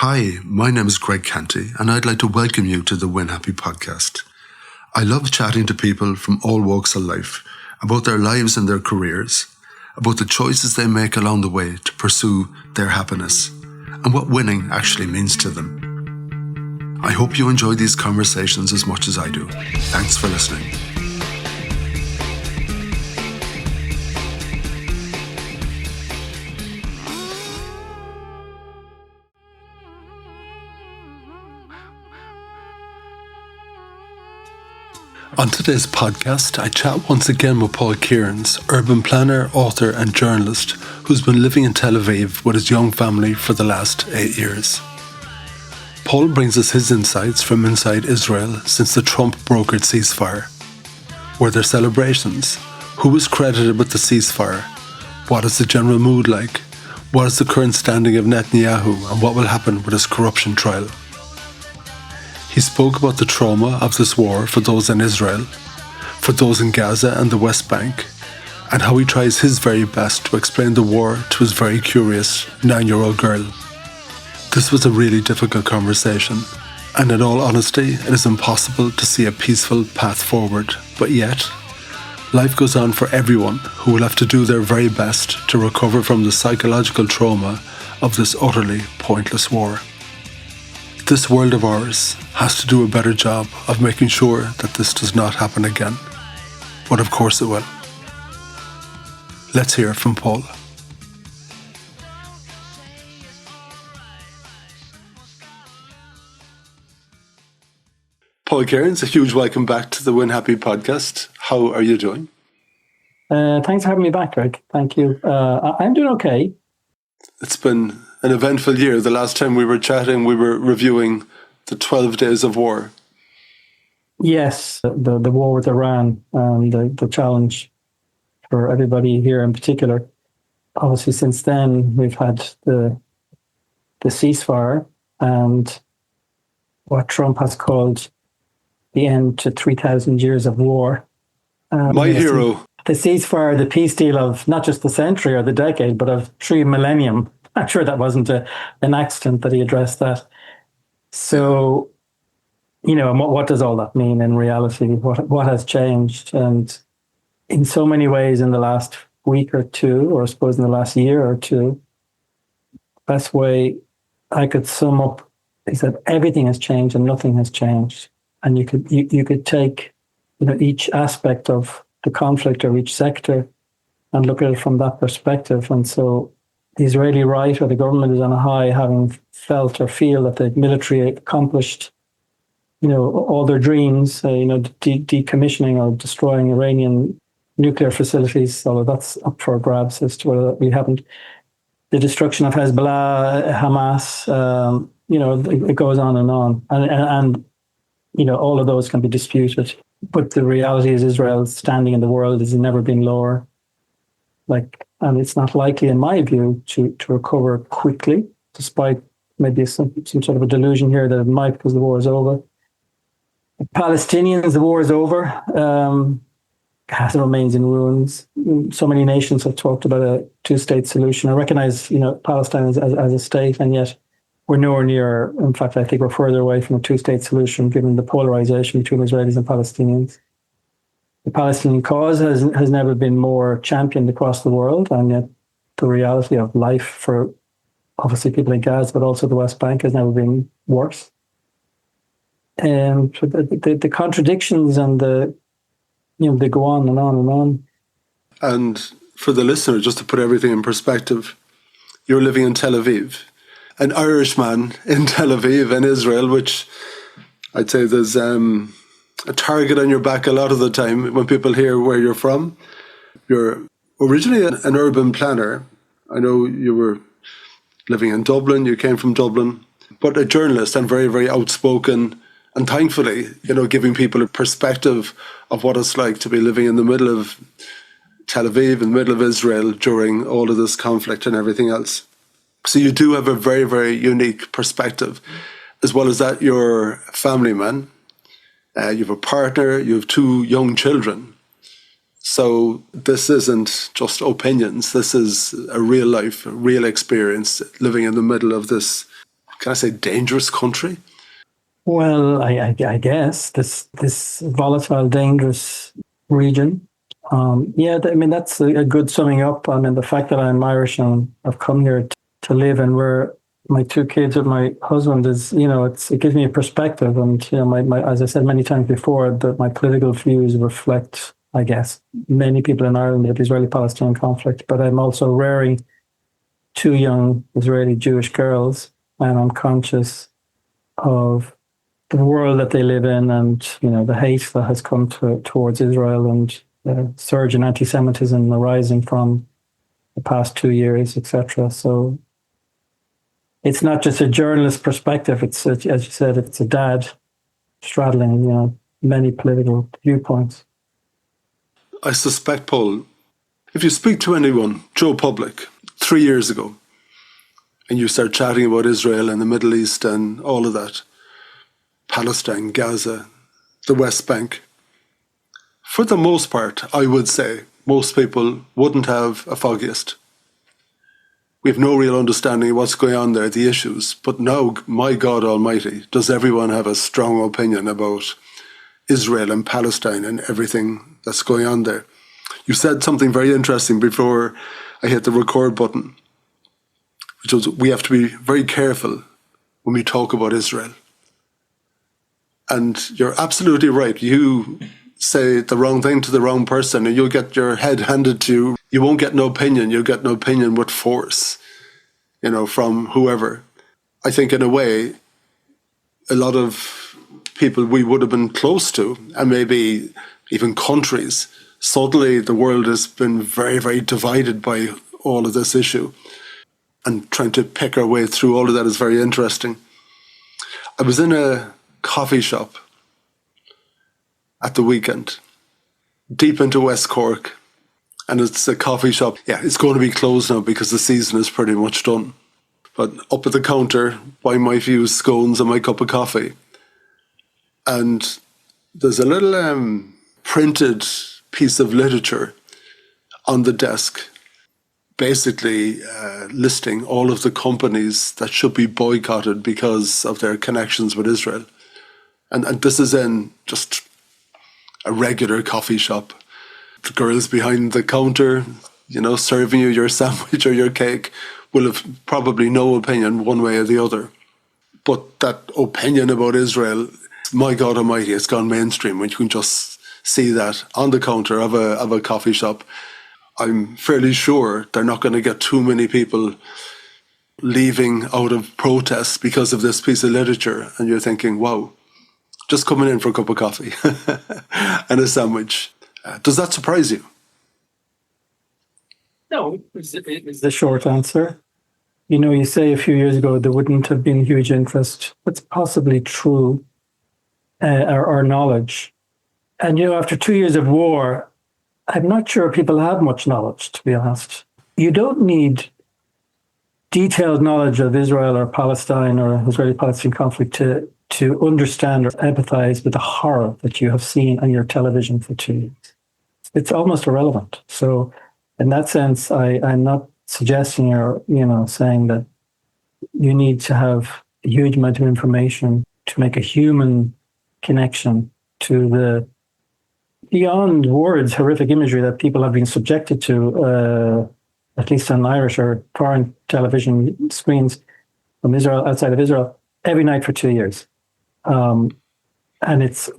Hi, my name is Greg Canty, and I'd like to welcome you to the Win Happy podcast. I love chatting to people from all walks of life about their lives and their careers, about the choices they make along the way to pursue their happiness, and what winning actually means to them. I hope you enjoy these conversations as much as I do. Thanks for listening. On today's podcast, I chat once again with Paul Kearns, urban planner, author and journalist who's been living in Tel Aviv with his young family for the last 8 years. Paul brings us his insights from inside Israel since the Trump-brokered ceasefire. Were there celebrations? Who was credited with the ceasefire? What is the general mood like? What is the current standing of Netanyahu and what will happen with his corruption trial? He spoke about the trauma of this war for those in Israel, for those in Gaza and the West Bank, and how he tries his very best to explain the war to his very curious 9-year-old girl. This was a really difficult conversation, and in all honesty, it is impossible to see a peaceful path forward, but yet, life goes on for everyone who will have to do their very best to recover from the psychological trauma of this utterly pointless war. This world of ours has to do a better job of making sure that this does not happen again. But of course it will. Let's hear from Paul. Paul Kearns, a huge welcome back to the Win Happy podcast. How are you doing? Thanks for having me back, Greg. Thank you. I'm doing okay. It's been an eventful year. The last time we were chatting, we were reviewing the 12 days of war. Yes, the war with Iran and the challenge for everybody here in particular. Obviously, since then, we've had the ceasefire and what Trump has called the end to 3,000 years of war. My hero. The ceasefire, the peace deal of not just the century or the decade, but of 3 millennium. I'm sure that wasn't an accident that he addressed that. So, what does all that mean in reality? What has changed? And in so many ways in the last week or two, or I suppose in the last year or two, best way I could sum up is that everything has changed and nothing has changed. And you could take each aspect of the conflict or each sector and look at it from that perspective. And so the Israeli right or the government is on a high, having felt or feel that the military accomplished, all their dreams, decommissioning or destroying Iranian nuclear facilities, although that's up for grabs as to whether we haven't. The destruction of Hezbollah, Hamas, it goes on and on. And all of those can be disputed. But the reality is Israel's standing in the world has never been lower. And it's not likely, in my view, to recover quickly, despite maybe some sort of a delusion here that it might because the war is over. The Palestinians, the war is over. Gaza remains in ruins. So many nations have talked about a two-state solution. I recognize, Palestine as a state, and yet we're nowhere near. In fact, I think we're further away from a two-state solution, given the polarization between Israelis and Palestinians. The Palestinian cause has never been more championed across the world, and yet the reality of life for obviously people in Gaza, but also the West Bank, has never been worse. And the contradictions and they go on and on and on. And for the listener, just to put everything in perspective, you're living in Tel Aviv, an Irishman in Tel Aviv in Israel, which I'd say there's a target on your back a lot of the time when people hear where you're from. You're originally an urban planner. I know you were living in Dublin, you came from Dublin, but a journalist and very, very outspoken, and thankfully, giving people a perspective of what it's like to be living in the middle of Tel Aviv, in the middle of Israel during all of this conflict and everything else. So you do have a very, very unique perspective. As well as that, you're a family man. You have a partner, you have 2 young children. So this isn't just opinions. This is a real life, a real experience living in the middle of this can I say, dangerous country? Well, I guess this volatile, dangerous region. I mean, that's a good summing up. I mean, the fact that I'm Irish and I've come here to live and where my two kids with my husband is, it gives me a perspective. And, my as I said many times before, that my political views reflect, I guess, many people in Ireland, the Israeli-Palestinian conflict. But I'm also rearing two young Israeli Jewish girls, and I'm conscious of the world that they live in, and the hate that has come towards Israel, and the surge in anti-Semitism arising from the past 2 years, etc. So it's not just a journalist perspective. It's, as you said, it's a dad straddling many political viewpoints. I suspect, Paul, if you speak to anyone, Joe Public, 3 years ago, and you start chatting about Israel and the Middle East and all of that, Palestine, Gaza, the West Bank, for the most part, I would say most people wouldn't have a foggiest. We have no real understanding of what's going on there, the issues. But now, my God Almighty, does everyone have a strong opinion about Israel and Palestine and everything that's going on there? You said something very interesting before I hit the record button, which was we have to be very careful when we talk about Israel. And you're absolutely right. You say the wrong thing to the wrong person and you'll get your head handed to you. You won't get no opinion. You'll get no opinion with force, from whoever. I think in a way, a lot of people we would have been close to, and maybe even countries, suddenly the world has been very, very divided by all of this issue. And trying to pick our way through all of that is very interesting. I was in a coffee shop at the weekend, deep into West Cork, and it's a coffee shop. Yeah, it's going to be closed now because the season is pretty much done. But up at the counter, buy my few scones and my cup of coffee. And there's a little printed piece of literature on the desk, basically listing all of the companies that should be boycotted because of their connections with Israel. And this is in just a regular coffee shop. The girls behind the counter, serving you your sandwich or your cake will have probably no opinion one way or the other. But that opinion about Israel, my God Almighty, it's gone mainstream when you can just see that on the counter of a coffee shop. I'm fairly sure they're not going to get too many people leaving out of protest because of this piece of literature. And you're thinking, wow, just coming in for a cup of coffee and a sandwich. Does that surprise you? No, is the short answer. You say a few years ago there wouldn't have been huge interest. That's possibly true, or knowledge. And, after 2 years of war, I'm not sure people have much knowledge, to be honest. You don't need detailed knowledge of Israel or Palestine or Israeli-Palestinian conflict to understand or empathize with the horror that you have seen on your television for 2 years. It's almost irrelevant. So in that sense, I'm not suggesting or, saying that you need to have a huge amount of information to make a human connection to the beyond words horrific imagery that people have been subjected to, at least on Irish or foreign television screens from Israel, outside of Israel, every night for 2 years. And it's,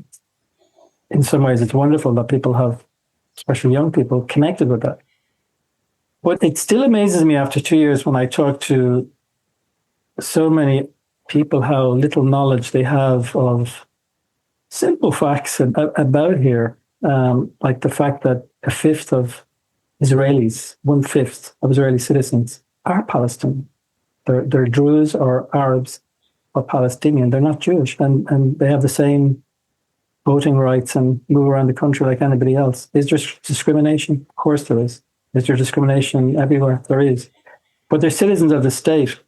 in some ways, it's wonderful that people have, especially young people, connected with that. But it still amazes me after 2 years when I talk to so many people how little knowledge they have of simple facts about here, like the fact that a fifth of Israelis, 1/5 of Israeli citizens are Palestinian. They're Druze or Arabs or Palestinian. They're not Jewish, and they have the same voting rights and move around the country like anybody else. Is there discrimination? Of course there is. Is there discrimination everywhere? There is. But they're citizens of the state.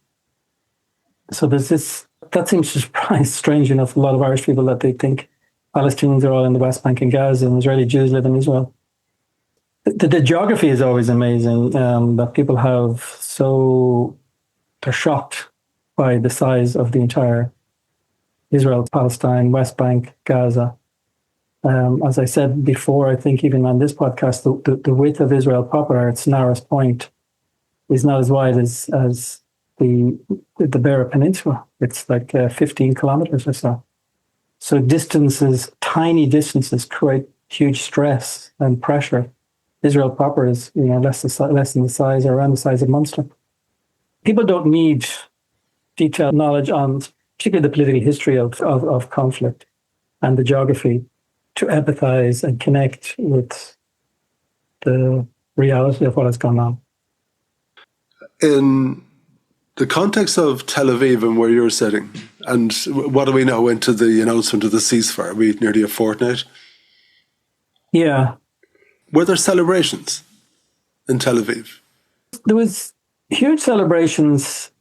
So there's this, that seems to surprise, strange enough, a lot of Irish people that they think Palestinians are all in the West Bank and Gaza and Israeli Jews live in Israel. The geography is always amazing, that people have they're shocked by the size of the entire Israel, Palestine, West Bank, Gaza. As I said before, I think even on this podcast, the width of Israel proper, at its narrowest point, is not as wide as the Beira Peninsula. It's like 15 kilometers or so. So distances, tiny distances, create huge stress and pressure. Israel proper is less than the size, or around the size of Munster. People don't need detailed knowledge on particularly the political history of conflict and the geography to empathize and connect with the reality of what has gone on. In the context of Tel Aviv and where you're sitting, and what do we know into the announcement of the ceasefire? We nearly a fortnight. Yeah. Were there celebrations in Tel Aviv? There was huge celebrations.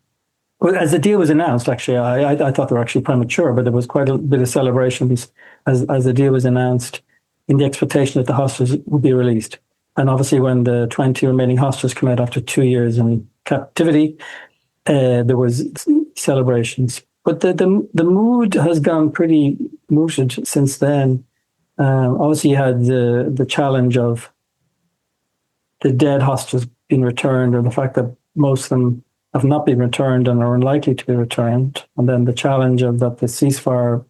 Well, as the deal was announced, actually, I thought they were actually premature, but there was quite a bit of celebrations as the deal was announced in the expectation that the hostages would be released. And obviously when the 20 remaining hostages come out after 2 years in captivity, there was celebrations. But the mood has gone pretty muted since then. Obviously you had the challenge of the dead hostages being returned, or the fact that most of them have not been returned and are unlikely to be returned. And then the challenge of that the ceasefire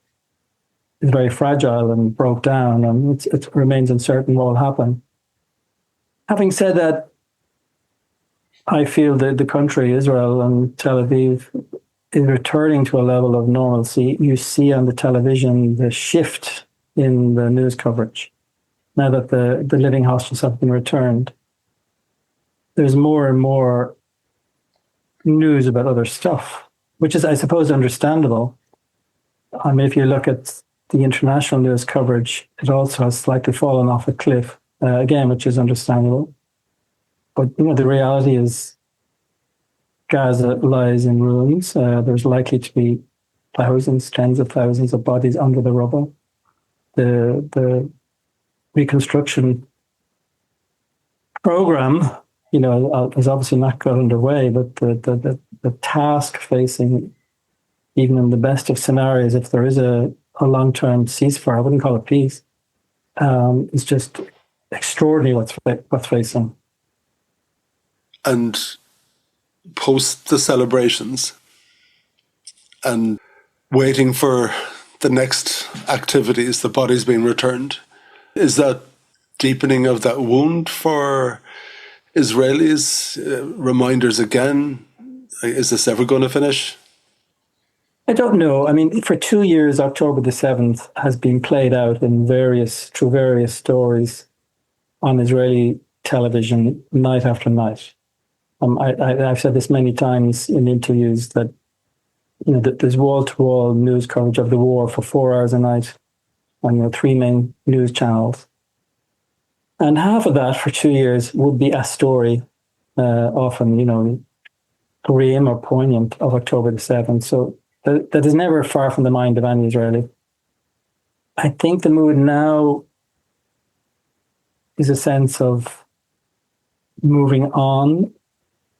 is very fragile and broke down, and it remains uncertain what will happen. Having said that, I feel that the country, Israel and Tel Aviv, is returning to a level of normalcy. You see on the television the shift in the news coverage. Now that the living hostages have been returned, there's more and more news about other stuff, which is, I suppose, understandable. I mean, if you look at the international news coverage, it also has slightly fallen off a cliff, again, which is understandable. But the reality is Gaza lies in ruins. There's likely to be thousands, tens of thousands of bodies under the rubble. The reconstruction program, is obviously not got underway, but the task facing, even in the best of scenarios, if there is a long-term ceasefire, I wouldn't call it peace, is just extraordinary what's facing. And post the celebrations and waiting for the next activities, the bodies being returned, is that deepening of that wound for Israelis? Reminders again, is this ever going to finish? I don't know. I mean, for 2 years, October the 7th has been played out through various stories on Israeli television, night after night. I've said this many times in interviews that that there's wall-to-wall news coverage of the war for 4 hours a night on 3 main news channels, and half of that for 2 years would be a story, often grim or poignant, of October the 7th. So that is never far from the mind of any Israeli. I think the mood now is a sense of moving on.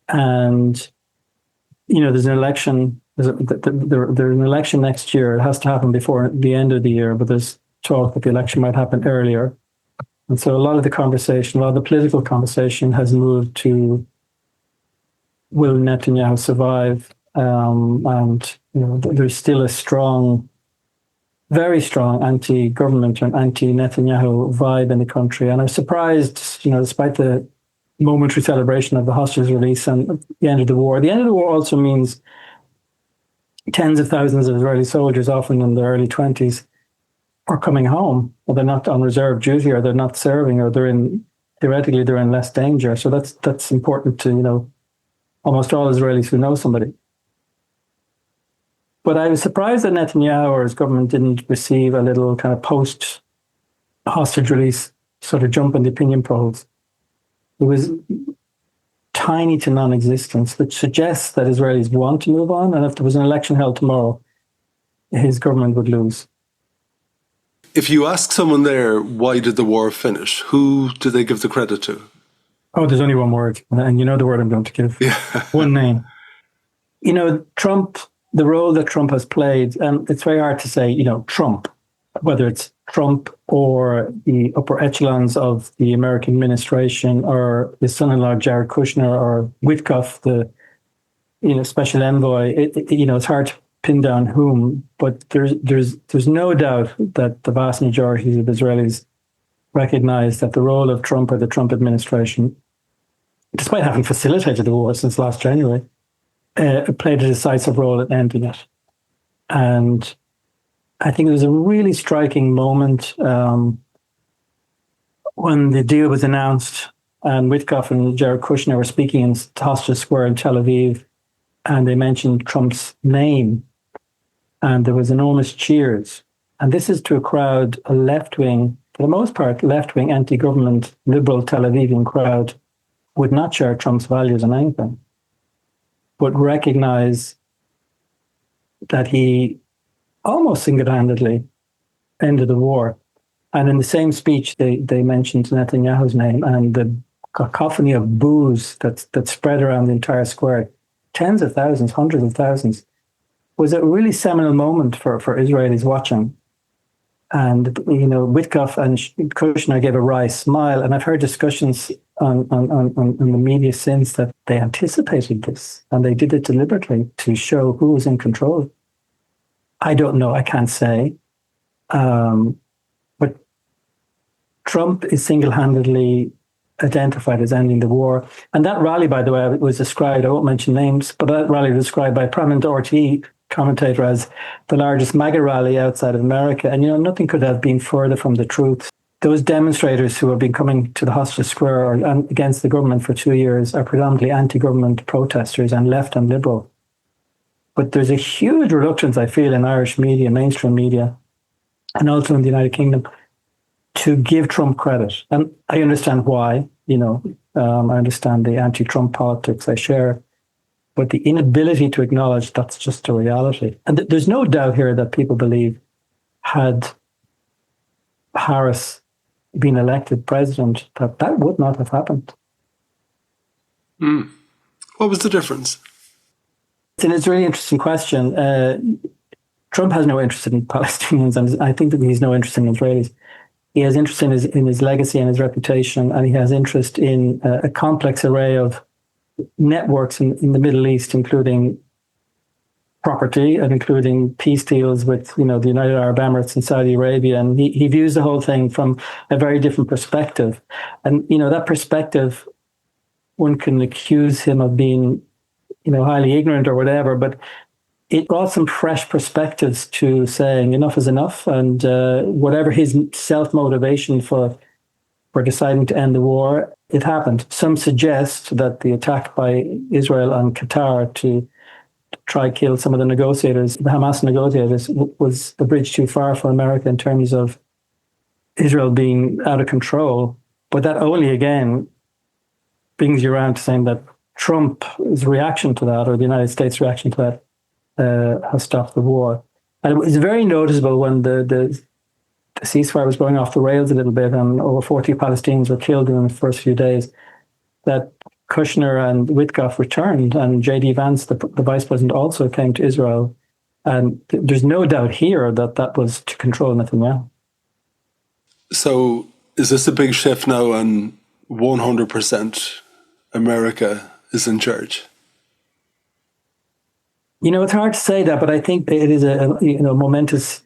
And, there's an election. There's an election next year. It has to happen before the end of the year, but there's talk that the election might happen earlier. And so a lot of the political conversation has moved to, will Netanyahu survive? And there's still a very strong anti-government and anti-Netanyahu vibe in the country. And I was surprised, despite the momentary celebration of the hostages release and the end of the war. The end of the war also means tens of thousands of Israeli soldiers, often in their early 20s, are coming home. Or they're not on reserve duty, or they're not serving, or theoretically they're in less danger. So that's important to almost all Israelis who know somebody. But I was surprised that Netanyahu or his government didn't receive a little kind of post-hostage release sort of jump in the opinion polls. It was tiny to non-existence, which suggests that Israelis want to move on, and if there was an election held tomorrow, his government would lose. If you ask someone there, why did the war finish, who do they give the credit to? Oh, there's only one word, and you know the word I'm going to give. Yeah. One name. Trump the role that Trump has played, and it's very hard to say, Trump, whether it's Trump or the upper echelons of the American administration or his son-in-law, Jared Kushner, or Witkoff, the special envoy. It's hard to pin down whom, but there's no doubt that the vast majority of Israelis recognize that the role of Trump or the Trump administration, despite having facilitated the war since last January, played a decisive role in ending it. And I think it was a really striking moment when the deal was announced and Witkoff and Jared Kushner were speaking in Hofstra Square in Tel Aviv, and they mentioned Trump's name, and there was enormous cheers. And this is to a crowd, a left-wing, for the most part, left-wing, anti-government, liberal Tel Avivian crowd, would not share Trump's values on anything, but recognize that he almost single-handedly ended the war. And in the same speech, they mentioned Netanyahu's name, and the cacophony of boos that spread around the entire square, tens of thousands, hundreds of thousands, was a really seminal moment for Israelis watching. And, Witkoff and Kushner gave a wry smile, and I've heard discussions on the media since that they anticipated this, and they did it deliberately to show who was in control. I don't know, I can't say. But Trump is single-handedly identified as ending the war. And that rally, by the way, was described, I won't mention names, but that rally was described by a prominent RT commentator as the largest MAGA rally outside of America. And, nothing could have been further from the truth. Those demonstrators who have been coming to the Hofstra Square against the government for 2 years are predominantly anti-government protesters and left and liberal. But there's a huge reluctance, I feel, in Irish media, mainstream media, and also in the United Kingdom, to give Trump credit. And I understand why, I understand the anti-Trump politics, I share, but the inability to acknowledge that's just a reality. And there's no doubt here that people believe had Harris been elected president, that would not have happened. What was the difference? It's a really interesting question. Trump has no interest in Palestinians, and I think that he's no interest in Israelis. He has interest in his legacy and his reputation, and he has interest in a complex array of networks in the Middle East, including property and including peace deals with, the United Arab Emirates and Saudi Arabia. And he views the whole thing from a very different perspective. And, that perspective, one can accuse him of being, highly ignorant or whatever, but it brought some fresh perspectives to saying enough is enough. And whatever his self-motivation for deciding to end the war, it happened. Some suggest that the attack by Israel on Qatar to try kill some of the negotiators, the Hamas negotiators, was a bridge too far for America in terms of Israel being out of control. But that only, again, brings you around to saying that Trump's reaction to that, or the United States' reaction to that, has stopped the war. And it was very noticeable when the ceasefire was going off the rails a little bit and over 40 Palestinians were killed in the first few days, that Kushner and Witkoff returned, and J.D. Vance, the vice president, also came to Israel. And there's no doubt here that was to control Netanyahu. So is this a big shift now and 100% America is in charge? It's hard to say that, but I think it is a momentous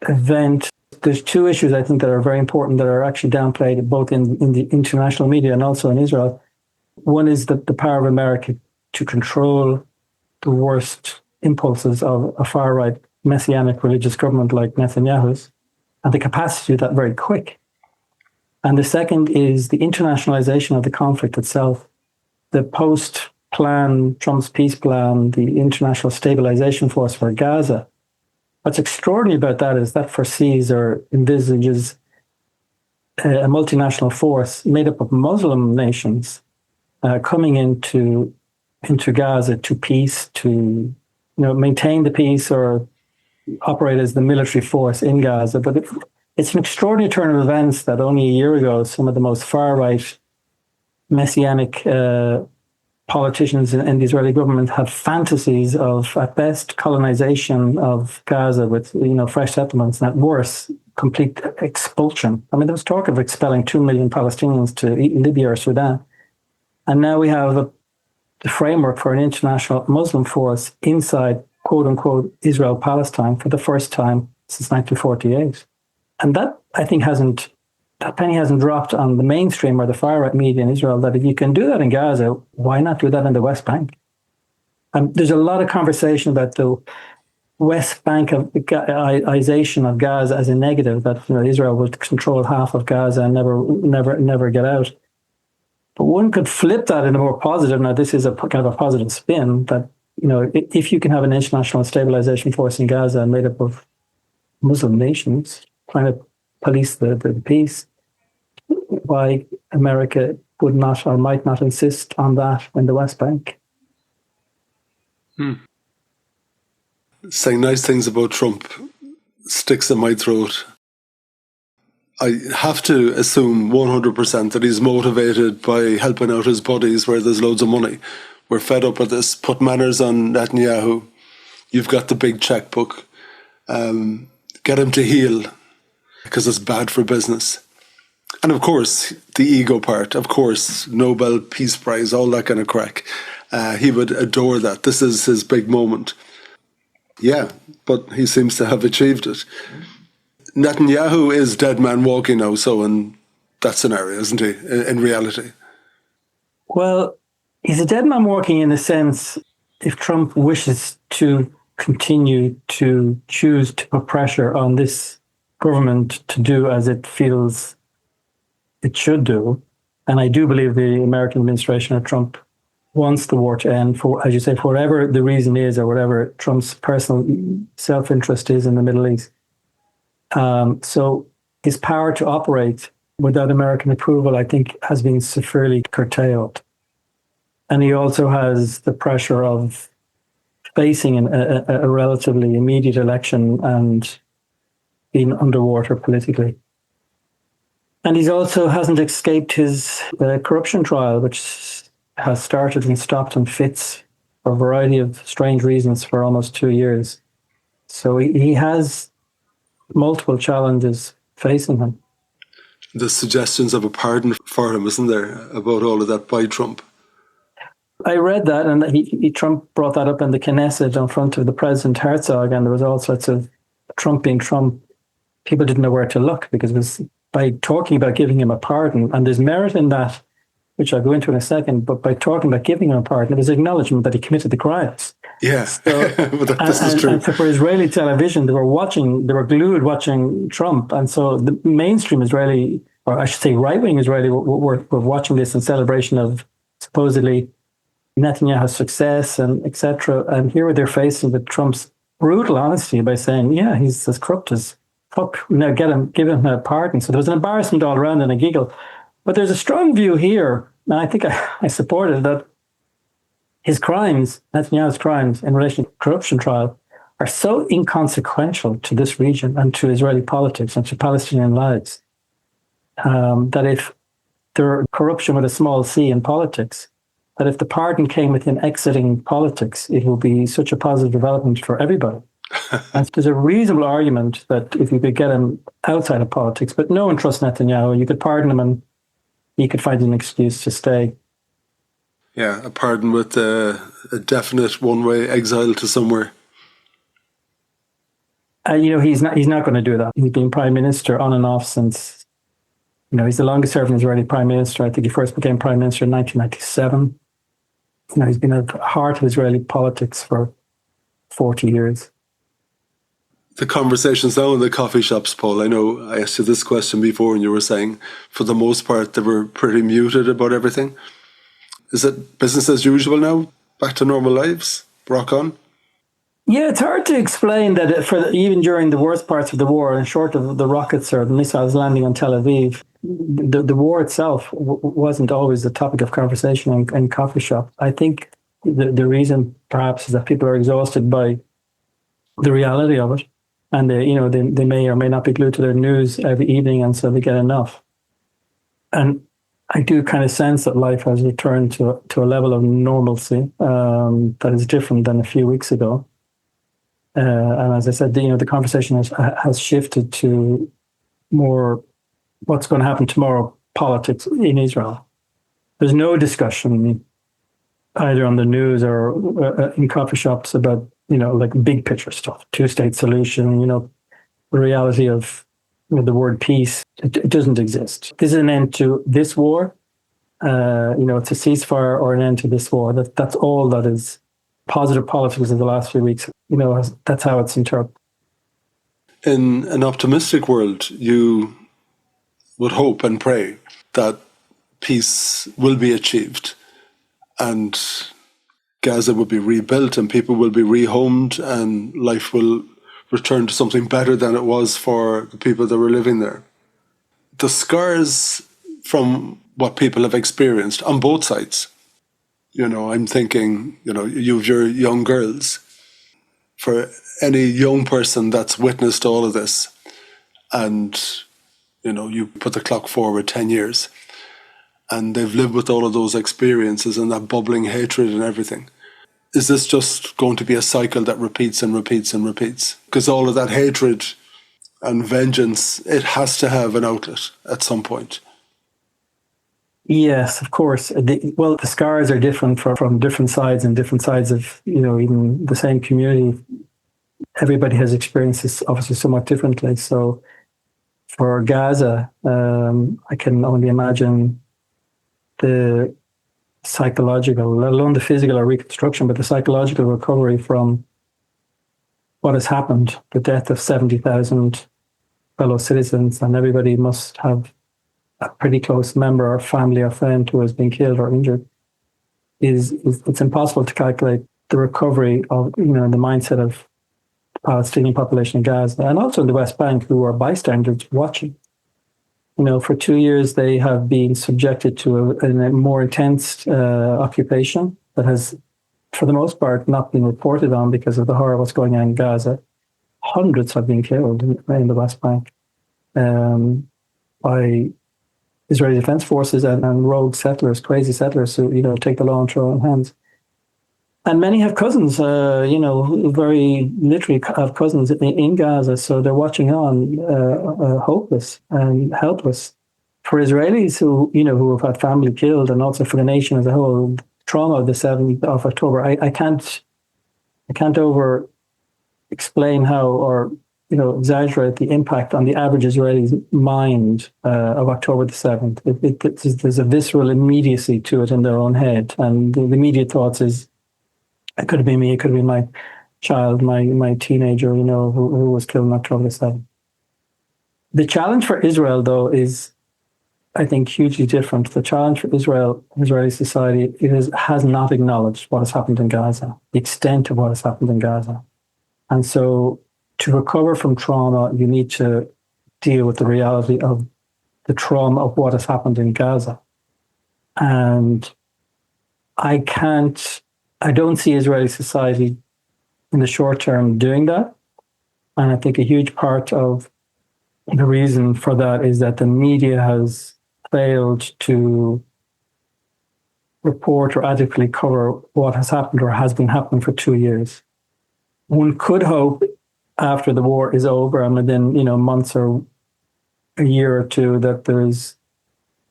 event. There's two issues, I think, that are very important that are actually downplayed both in the international media and also in Israel. One is the power of America to control the worst impulses of a far-right messianic religious government like Netanyahu's, and the capacity to do that very quick. And the second is the internationalization of the conflict itself. The post-plan, Trump's peace plan, the international stabilization force for Gaza. What's extraordinary about that is that foresees or envisages a multinational force made up of Muslim nations coming into Gaza to peace, to maintain the peace or operate as the military force in Gaza. But it's an extraordinary turn of events that only a year ago, some of the most far-right messianic politicians in the Israeli government have fantasies of, at best, colonization of Gaza with, fresh settlements, and at worst, complete expulsion. I mean, there was talk of expelling 2 million Palestinians to Libya or Sudan. And now we have the framework for an international Muslim force inside, quote unquote, Israel-Palestine for the first time since 1948. And that, I think, that penny hasn't dropped on the mainstream or the far-right media in Israel, that if you can do that in Gaza, why not do that in the West Bank? And there's a lot of conversation about the West Bankization of Gaza as a negative, that Israel will control half of Gaza and never get out. But one could flip that in a more positive. Now, this is a kind of a positive spin that, if you can have an international stabilization force in Gaza made up of Muslim nations trying to police the peace, why America would not or might not insist on that in the West Bank. Saying nice things about Trump sticks in my throat. I have to assume 100% that he's motivated by helping out his buddies where there's loads of money. We're fed up with this. Put manners on Netanyahu. You've got the big checkbook. Get him to heel because it's bad for business. And of course, the ego part, of course, Nobel Peace Prize, all that kind of crack. He would adore that. This is his big moment. Yeah, but he seems to have achieved it. Netanyahu is dead man walking now, so in that scenario, isn't he, in reality? Well, he's a dead man walking in a sense if Trump wishes to continue to choose to put pressure on this government to do as it feels it should do. And I do believe the American administration of Trump wants the war to end for, as you say, for whatever the reason is or whatever Trump's personal self-interest is in the Middle East. So his power to operate without American approval, I think, has been severely curtailed. And he also has the pressure of facing a relatively immediate election and being underwater politically. And he's also hasn't escaped his corruption trial, which has started and stopped in fits for a variety of strange reasons for almost 2 years. So he has multiple challenges facing him. There's suggestions of a pardon for him, isn't there, about all of that by Trump? I read that, and Trump brought that up in the Knesset in front of the President Herzog, and there was all sorts of Trump being Trump. People didn't know where to look because it was by talking about giving him a pardon, and there's merit in that, which I'll go into in a second, but by talking about giving him a pardon, it was acknowledgement that he committed the crimes. Yeah, so, this is true. And for Israeli television, they were glued watching Trump. And so the mainstream Israeli, or I should say right-wing Israeli, were watching this in celebration of supposedly Netanyahu's success and etc. And here they're facing with Trump's brutal honesty by saying, yeah, he's as corrupt as fuck. Now give him a pardon. So there was an embarrassment all around and a giggle. But there's a strong view here, and I think I supported that his crimes, Netanyahu's crimes in relation to the corruption trial, are so inconsequential to this region and to Israeli politics and to Palestinian lives that if there are corruption with a small c in politics, that if the pardon came with him exiting politics, it will be such a positive development for everybody. And there's a reasonable argument that if you could get him outside of politics, but no one trusts Netanyahu, you could pardon him and he could find an excuse to stay. Yeah, a pardon with a definite one-way exile to somewhere. He's not going to do that. He's been prime minister on and off since, he's the longest serving Israeli prime minister. I think he first became prime minister in 1997. He's been at the heart of Israeli politics for 40 years. The conversations now in the coffee shops, Paul, I know I asked you this question before and you were saying, for the most part, they were pretty muted about everything. Is it business as usual now? Back to normal lives? Rock on? Yeah, it's hard to explain that even during the worst parts of the war, and short of the rockets or the missiles landing on Tel Aviv, the war itself wasn't always the topic of conversation in coffee shops. I think the reason perhaps is that people are exhausted by the reality of it. And they may or may not be glued to their news every evening, and so they get enough. And I do kind of sense that life has returned to a level of normalcy that is different than a few weeks ago. And as I said, the conversation has shifted to more what's going to happen tomorrow politics in Israel. There's no discussion either on the news or in coffee shops about, like big picture stuff, two-state solution, the reality of the word peace. It doesn't exist. This is an end to this war. It's a ceasefire or an end to this war. That's all that is positive politics of the last few weeks. That's how it's interpreted. In an optimistic world, you would hope and pray that peace will be achieved and Gaza will be rebuilt and people will be rehomed and life will return to something better than it was for the people that were living there. The scars from what people have experienced on both sides, I'm thinking, you have your young girls. For any young person that's witnessed all of this and, you put the clock forward 10 years and they've lived with all of those experiences and that bubbling hatred and everything. Is this just going to be a cycle that repeats and repeats and repeats? Because all of that hatred and vengeance, it has to have an outlet at some point. Yes, of course. The scars are different from different sides and different sides of, even the same community. Everybody has experienced this obviously somewhat differently. So for Gaza, I can only imagine the psychological, let alone the physical or reconstruction, but the psychological recovery from what has happened, the death of 70,000 fellow citizens, and everybody must have a pretty close member or family or friend who has been killed or injured. It's impossible to calculate the recovery of, the mindset of the Palestinian population in Gaza and also in the West Bank who are bystanders watching. For 2 years, they have been subjected to a more intense occupation that has, for the most part, not been reported on because of the horror of what's going on in Gaza. Hundreds have been killed in the West Bank by Israeli Defense Forces and rogue settlers, crazy settlers who, take the law into their own hands. And many have cousins, very literally have cousins in Gaza. So they're watching on, hopeless and helpless. For Israelis who have had family killed, and also for the nation as a whole, trauma of the 7th of October, I can't over explain how or, exaggerate the impact on the average Israeli's mind of October the 7th. There's a visceral immediacy to it in their own head. And the immediate thoughts is, it could have been me, it could have been my child, my teenager, who was killed on October the 7th. The challenge for Israel, though, is, I think, hugely different. The challenge for Israeli society, has not acknowledged what has happened in Gaza, the extent of what has happened in Gaza. And so to recover from trauma, you need to deal with the reality of the trauma of what has happened in Gaza. And I don't see Israeli society in the short term doing that. And I think a huge part of the reason for that is that the media has failed to report or adequately cover what has happened or has been happening for 2 years. One could hope after the war is over and within, months or a year or two that there's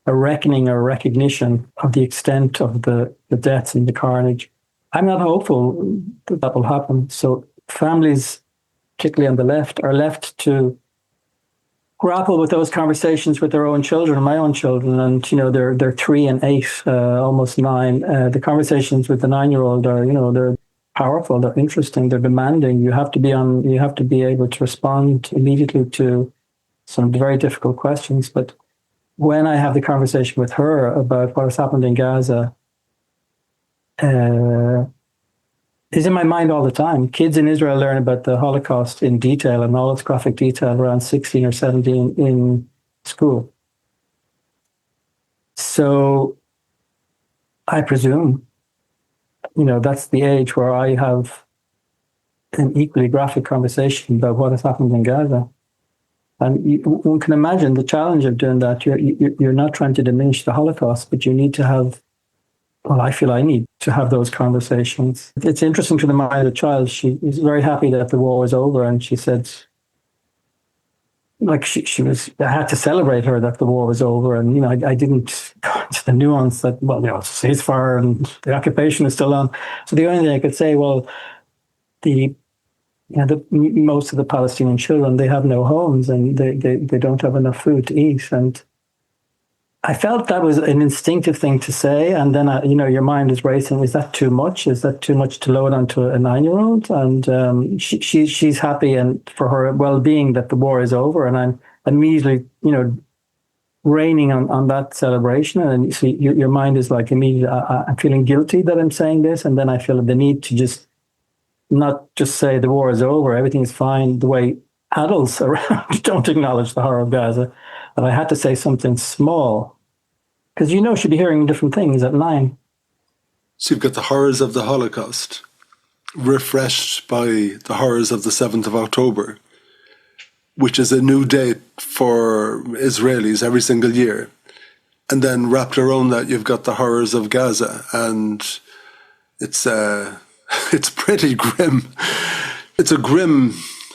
a reckoning or recognition of the extent of the deaths and the carnage. I'm not hopeful that will happen. So families, particularly on the left, are left to grapple with those conversations with their own children, my own children, and they're 3 and 8, almost 9. The conversations with the 9-year-old are, they're powerful, they're interesting, they're demanding. You have to be able to respond immediately to some very difficult questions. But when I have the conversation with her about what has happened in Gaza, is in my mind all the time. Kids in Israel learn about the Holocaust in detail and all its graphic detail around 16 or 17 in school. So I presume, that's the age where I have an equally graphic conversation about what has happened in Gaza. And one can imagine the challenge of doing that. You're not trying to diminish the Holocaust, but you need to have, well, I feel I need to have those conversations. It's interesting to the mind of the child. She was very happy that the war was over. And she said, like I had to celebrate her that the war was over. And, I didn't go into the nuance that, well, it's a ceasefire and the occupation is still on. So the only thing I could say, well, most of the Palestinian children, they have no homes and they don't have enough food to eat. And I felt that was an instinctive thing to say. And then, your mind is racing. Is that too much? Is that too much to load onto a 9-year-old? And she's happy and for her well-being that the war is over. And I'm immediately, raining on that celebration. And you see, your mind is like immediately, I'm feeling guilty that I'm saying this. And then I feel the need to just not just say the war is over, everything's fine, the way adults around don't acknowledge the horror of Gaza. And I had to say something small, because she'd be hearing different things at 9. So you've got the horrors of the Holocaust, refreshed by the horrors of the 7th of October, which is a new date for Israelis every single year. And then wrapped around that, you've got the horrors of Gaza, and it's pretty grim. It's a grim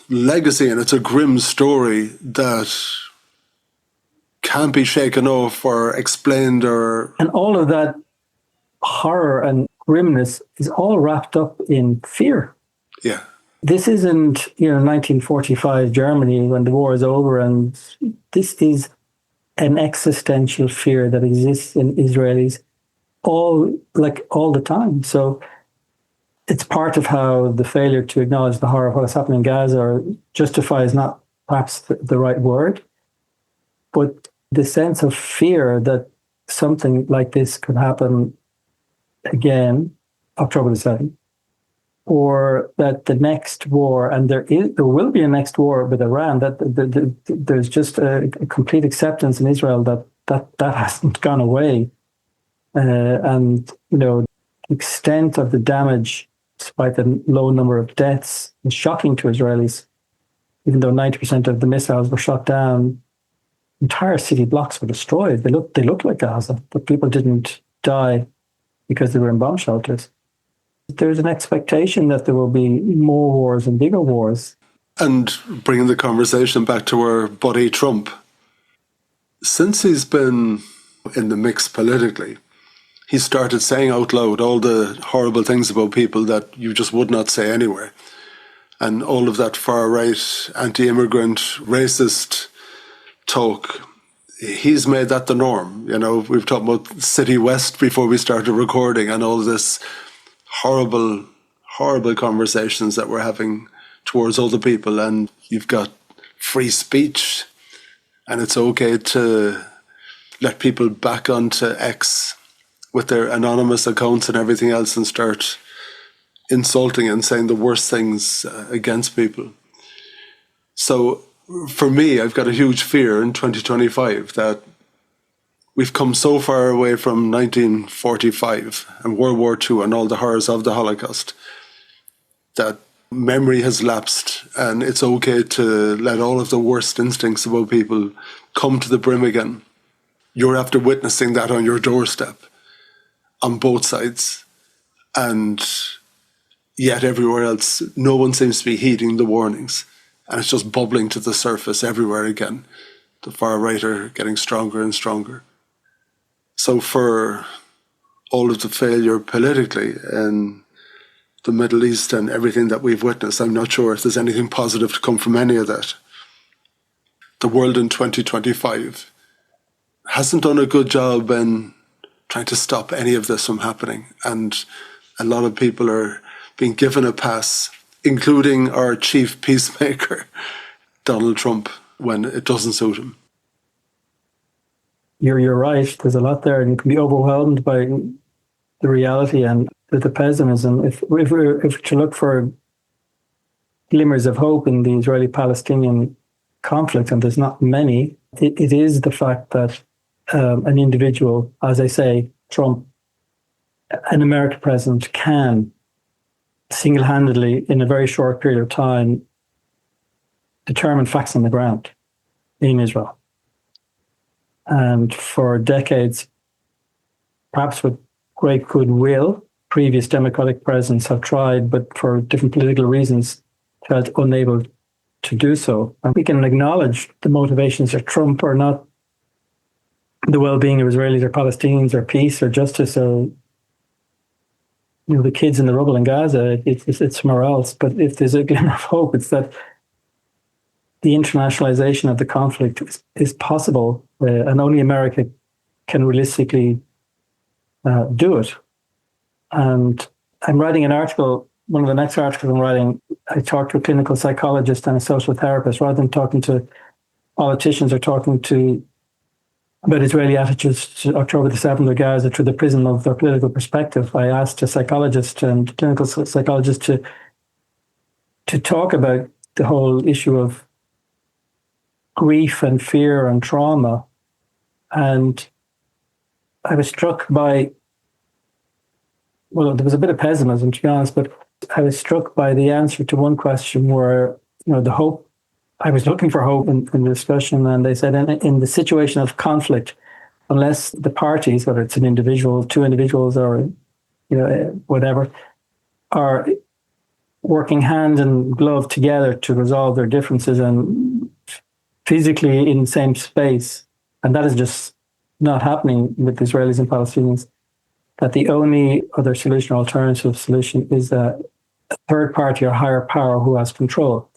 legacy and it's a grim story that can't be shaken off or explained And all of that horror and grimness is all wrapped up in fear. Yeah. This isn't, 1945 Germany when the war is over, and this is an existential fear that exists in Israelis all the time. So it's part of how the failure to acknowledge the horror of what is happening in Gaza, or justify is not perhaps the right word, but the sense of fear that something like this could happen again, October the 7th, or that the next war, and there will be a next war with Iran, that there's just a complete acceptance in Israel that hasn't gone away. And, the extent of the damage, despite the low number of deaths, is shocking to Israelis. Even though 90% of the missiles were shot down, entire city blocks were destroyed. They look like Gaza, but people didn't die because they were in bomb shelters. There's an expectation that there will be more wars and bigger wars. And bringing the conversation back to our buddy Trump, since he's been in the mix politically, he started saying out loud all the horrible things about people that you just would not say anywhere. And all of that far-right, anti-immigrant, racist talk, he's made that the norm. We've talked about City West before we started recording, and all this horrible, horrible conversations that we're having towards other people. And you've got free speech, and it's okay to let people back onto X with their anonymous accounts and everything else and start insulting and saying the worst things against people. So for me, I've got a huge fear in 2025 that we've come so far away from 1945 and World War II and all the horrors of the Holocaust that memory has lapsed, and it's okay to let all of the worst instincts about people come to the brim again. You're after witnessing that on your doorstep on both sides, and yet everywhere else, no one seems to be heeding the warnings, and it's just bubbling to the surface everywhere again. The far right are getting stronger and stronger. So for all of the failure politically in the Middle East and everything that we've witnessed, I'm not sure if there's anything positive to come from any of that. The world in 2025 hasn't done a good job in trying to stop any of this from happening. And a lot of people are being given a pass, including our chief peacemaker, Donald Trump, when it doesn't suit him. You're right. There's a lot there, and you can be overwhelmed by the reality and the pessimism. If to look for glimmers of hope in the Israeli-Palestinian conflict, and there's not many, it is the fact that an individual, as I say, Trump, an American president, can single-handedly, in a very short period of time, determine facts on the ground. in Israel. And for decades, perhaps with great goodwill, previous democratic presidents have tried, but for different political reasons, felt unable to do so. And we can acknowledge the motivations of Trump are not the well-being of Israelis or Palestinians or peace or justice or the kids in the rubble in Gaza. It's somewhere else. But if there's a glimmer of hope, it's that the internationalization of the conflict is possible, and only America can realistically do it. And I'm writing an article, one of the next articles I'm writing, I talked to a clinical psychologist and a social therapist, rather than talking to politicians or talking to about Israeli attitudes to October the 7th or Gaza through the prism of their political perspective. I asked a psychologist and clinical psychologist to talk about the whole issue of grief and fear and trauma. And I was struck by, well, there was a bit of pessimism, to be honest, but I was struck by the answer to one question where, the hope, I was looking for hope in the discussion, and they said in the situation of conflict, unless the parties, whether it's an individual, two individuals, or whatever, are working hand in glove together to resolve their differences and physically in the same space, and that is just not happening with Israelis and Palestinians, that the only other solution or alternative solution is a third party or higher power who has control.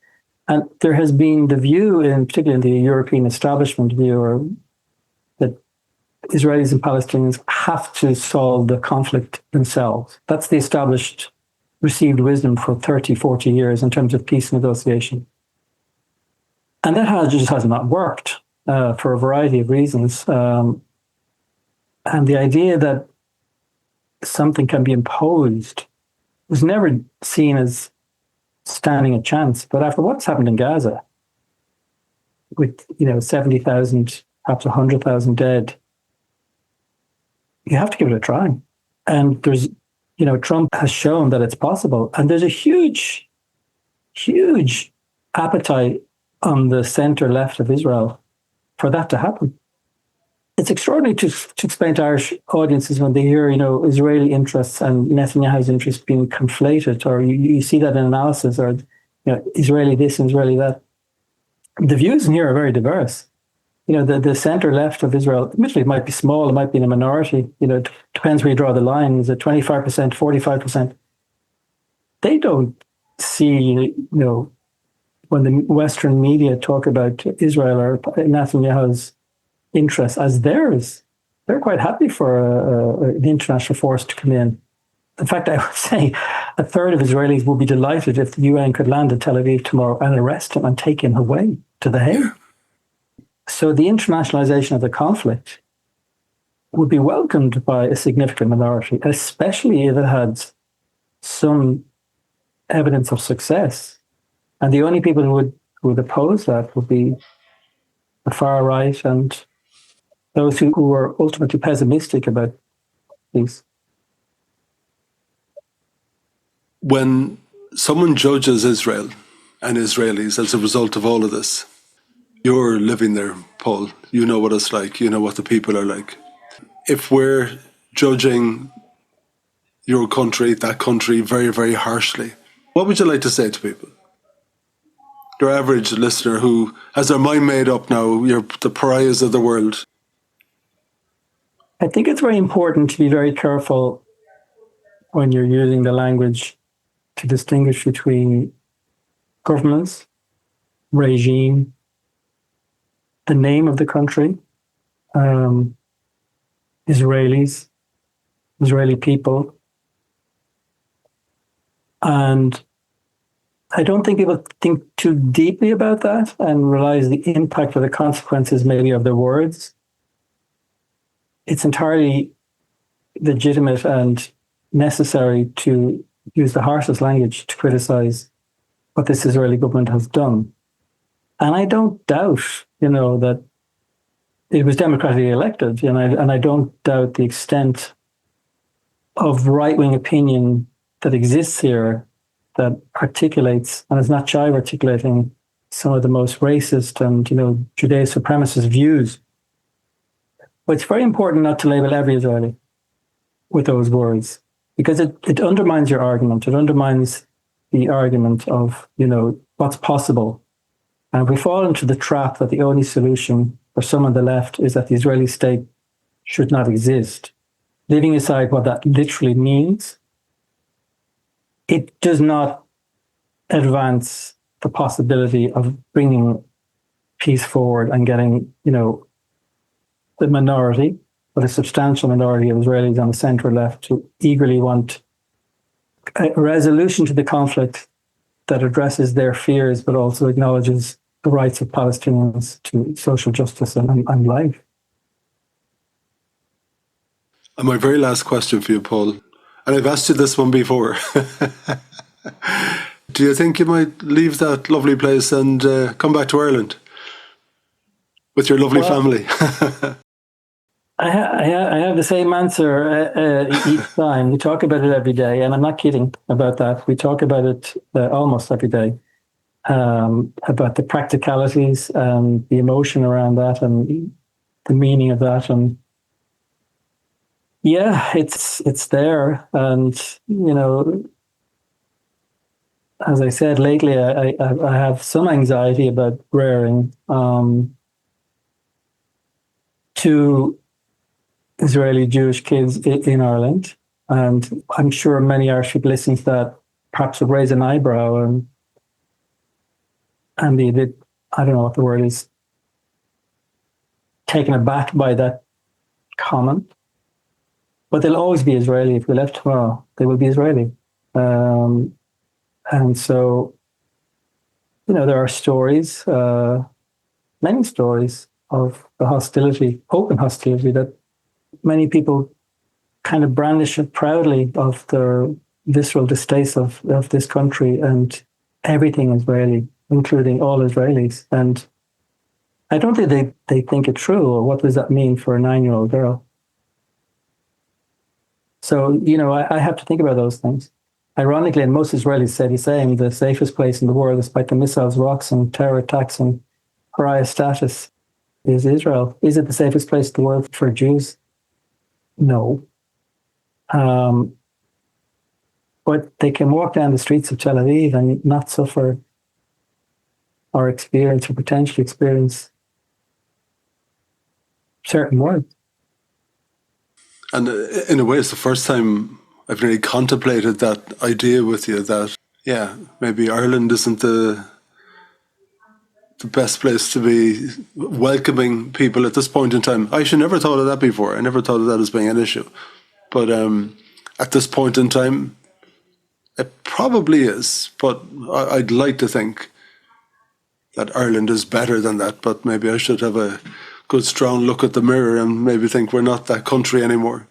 And there has been the view, particularly in the European establishment view, that Israelis and Palestinians have to solve the conflict themselves. That's the established received wisdom for 30, 40 years in terms of peace negotiation. And that just has not worked for a variety of reasons. And the idea that something can be imposed was never seen as standing a chance. But after what's happened in Gaza, with 70,000, perhaps 100,000 dead, you have to give it a try. And there's, Trump has shown that it's possible. And there's a huge, huge appetite on the center left of Israel for that to happen. It's extraordinary to explain to Irish audiences when they hear, Israeli interests and Netanyahu's interests being conflated, or you see that in analysis, or, Israeli this and Israeli that. The views in here are very diverse. The center left of Israel, admittedly, it might be small, it might be in a minority, it depends where you draw the line. Is it 25%, 45%? They don't see, when the Western media talk about Israel or Netanyahu's interests as theirs, they're quite happy for the international force to come in. In fact, I would say a third of Israelis would be delighted if the UN could land at Tel Aviv tomorrow and arrest him and take him away to The Hague. So the internationalization of the conflict would be welcomed by a significant minority, especially if it had some evidence of success. And the only people who would oppose that would be the far right and those who are ultimately pessimistic about peace. When someone judges Israel and Israelis as a result of all of this, you're living there, Paul. You know what it's like. You know what the people are like. If we're judging your country, that country, very, very harshly, what would you like to say to people? Your average listener who has their mind made up now, you're the pariahs of the world. I think it's very important to be very careful when you're using the language to distinguish between governments, regime, the name of the country, Israelis, Israeli people. And I don't think people think too deeply about that and realize the impact or the consequences maybe of their words. It's entirely legitimate and necessary to use the harshest language to criticize what this Israeli government has done. And I don't doubt, that it was democratically elected, and I don't doubt the extent of right-wing opinion that exists here that articulates, and is not shy of articulating, some of the most racist and, Judeo-supremacist views. But it's very important not to label every Israeli with those words, because it undermines your argument. It undermines the argument of, what's possible. And if we fall into the trap that the only solution for some on the left is that the Israeli state should not exist, leaving aside what that literally means, it does not advance the possibility of bringing peace forward and getting, the minority, but a substantial minority of Israelis on the center left who eagerly want a resolution to the conflict that addresses their fears, but also acknowledges the rights of Palestinians to social justice and life. And my very last question for you, Paul, and I've asked you this one before. Do you think you might leave that lovely place and come back to Ireland with your lovely family? I have the same answer each time. We talk about it every day, and I'm not kidding about that. We talk about it almost every day, about the practicalities and the emotion around that and the meaning of that. And yeah, it's there. And, as I said lately, I have some anxiety about rearing two Israeli Jewish kids in Ireland. And I'm sure many Irish people listening to that perhaps would raise an eyebrow and be a bit, I don't know what the word is, taken aback by that comment. But they'll always be Israeli. If we left tomorrow, they will be Israeli. And so, there are stories, many stories of the hostility, open hostility, that many people kind of brandish it proudly of their visceral distaste of this country and everything Israeli, including all Israelis. And I don't think they think it's true, or what does that mean for a 9-year-old girl? So, I have to think about those things. Ironically, and most Israelis say the same, the safest place in the world, despite the missiles, rocks, and terror attacks and pariah status, is Israel. Is it the safest place in the world for Jews? No. But they can walk down the streets of Tel Aviv and not suffer or experience or potentially experience certain words. And in a way, it's the first time I've really contemplated that idea with you that, maybe Ireland isn't the best place to be welcoming people at this point in time. I actually never thought of that before. I never thought of that as being an issue. But at this point in time, it probably is. But I'd like to think that Ireland is better than that. But maybe I should have a good, strong look at the mirror and maybe think we're not that country anymore.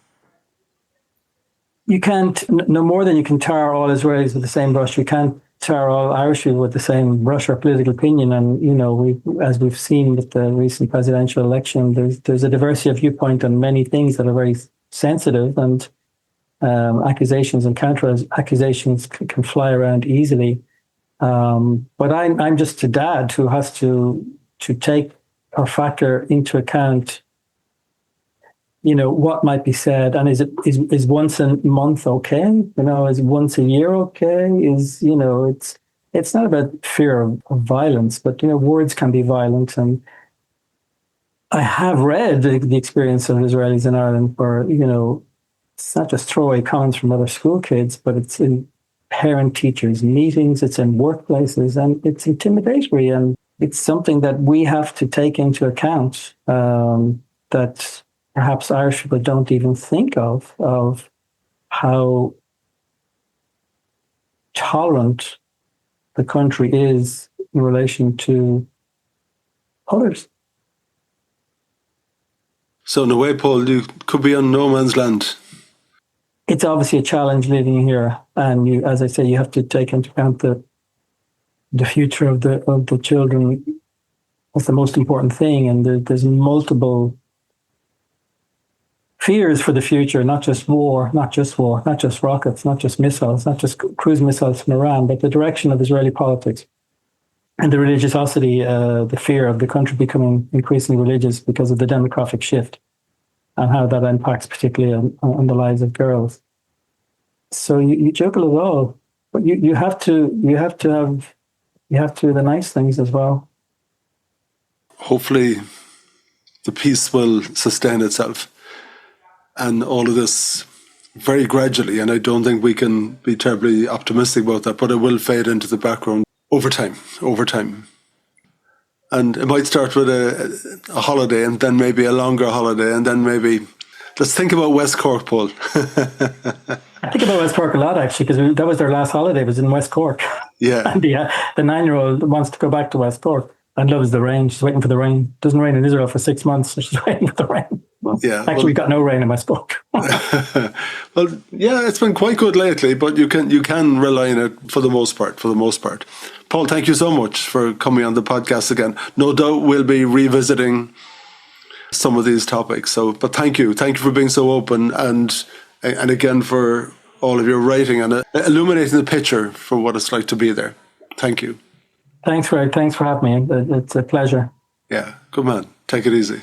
You can't, no more than you can tar all Israelis with the same brush. You can't tar all Irish people with the same brush or political opinion. And, as we've seen with the recent presidential election, there's a diversity of viewpoint on many things that are very sensitive, and accusations and counter accusations can fly around easily. But I'm just a dad who has to take or factor into account, what might be said, and is once a month okay? Is once a year okay? It's not about fear of violence, but words can be violent. And I have read the experience of Israelis in Ireland where it's not just throwaway comments from other school kids, but it's in parent-teachers meetings, it's in workplaces, and it's intimidatory. And it's something that we have to take into account, that perhaps Irish people don't even think of how tolerant the country is in relation to others. So in a way, Paul, you could be on no man's land. It's obviously a challenge living here. And as I say, you have to take into account the future of the children. That's the most important thing. And there's multiple fears for the future, not just rockets, not just missiles, not just cruise missiles from Iran, but the direction of Israeli politics. and the religiosity, the fear of the country becoming increasingly religious because of the demographic shift and how that impacts particularly on the lives of girls. So you juggle it all, but you have to do the nice things as well. Hopefully the peace will sustain itself, and all of this very gradually, and I don't think we can be terribly optimistic about that, but it will fade into the background over time. And it might start with a holiday, and then maybe a longer holiday, and then maybe, let's think about West Cork, Paul. I think about West Cork a lot, actually, because that was their last holiday, was in West Cork. Yeah. And the 9-year-old wants to go back to West Cork and loves the rain. She's waiting for the rain. It doesn't rain in Israel for 6 months, so she's waiting for the rain. Yeah, actually, we got no rain in West Cork. Well, yeah, it's been quite good lately, but you can rely on it for the most part. Paul, thank you so much for coming on the podcast again. No doubt we'll be revisiting some of these topics. But thank you for being so open, and again for all of your writing and illuminating the picture for what it's like to be there. Thank you. Thanks, Greg. Thanks for having me. It's a pleasure. Yeah, good man. Take it easy.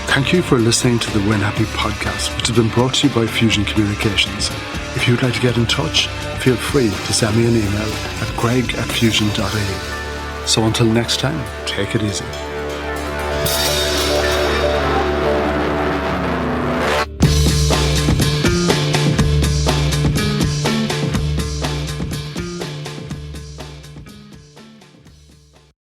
Thank you for listening to the Win Happy podcast, which has been brought to you by Fusion Communications. If you'd like to get in touch, feel free to send me an email at greg@fusion.ie. So until next time, take it easy.